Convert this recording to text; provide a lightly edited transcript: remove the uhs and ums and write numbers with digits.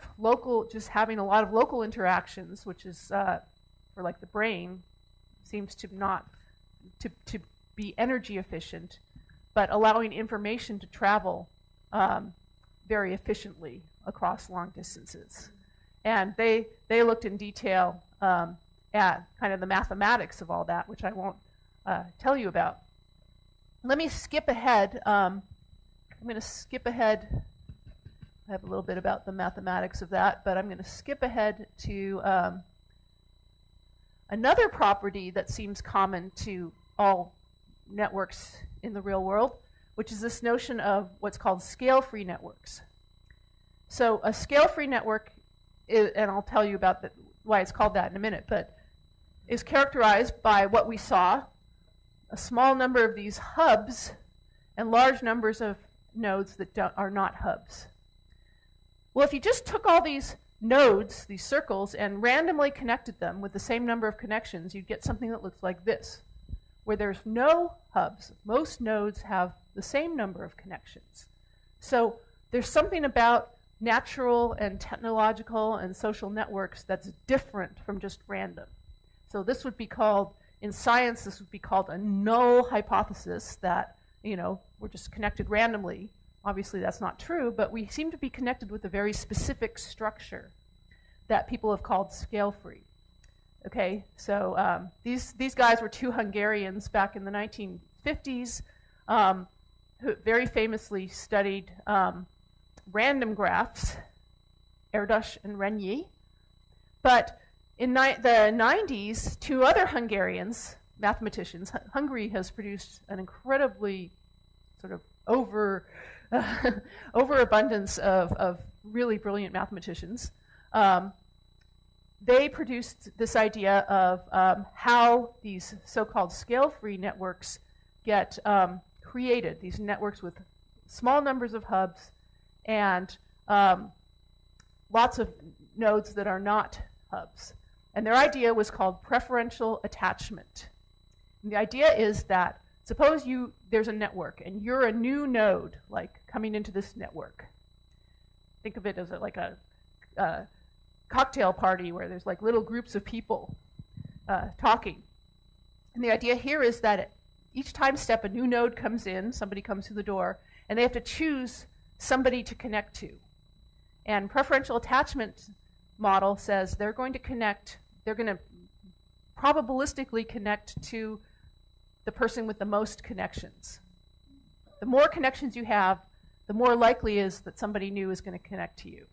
of local, just having a lot of local interactions, which is for like the brain, seems to not to be energy efficient, but allowing information to travel very efficiently across long distances. And they looked in detail at kind of the mathematics of all that, which I won't tell you about. Let me skip ahead. I'm going to skip ahead. I have a little bit about the mathematics of that, but I'm going to skip ahead to another property that seems common to all networks in the real world, which is this notion of what's called scale-free networks. So a scale-free network, and I'll tell you about why it's called that in a minute, but is characterized by what we saw, a small number of these hubs and large numbers of nodes that are not hubs. Well, if you just took all these nodes, these circles, and randomly connected them with the same number of connections, you'd get something that looks like this, where there's no hubs. Most nodes have the same number of connections. So there's something about natural and technological and social networks that's different from just random. So this would be called, in science, this would be called a null hypothesis, that, we're just connected randomly. Obviously that's not true, but we seem to be connected with a very specific structure that people have called scale-free. Okay, so these guys were two Hungarians back in the 1950s who very famously studied random graphs, Erdős and Renyi. But in the 90s, two other Hungarians, mathematicians, Hungary has produced an incredibly sort of overabundance of really brilliant mathematicians. They produced this idea of how these so-called scale-free networks get created, these networks with small numbers of hubs and lots of nodes that are not hubs. And their idea was called preferential attachment. And the idea is that suppose there's a network and you're a new node, like coming into this network. Think of it as like a cocktail party where there's like little groups of people talking. And the idea here is that each time step a new node comes in, somebody comes through the door, and they have to choose somebody to connect to. And preferential attachment model says they're going to probabilistically connect to the person with the most connections. The more connections you have, the more likely is that somebody new is going to connect to you.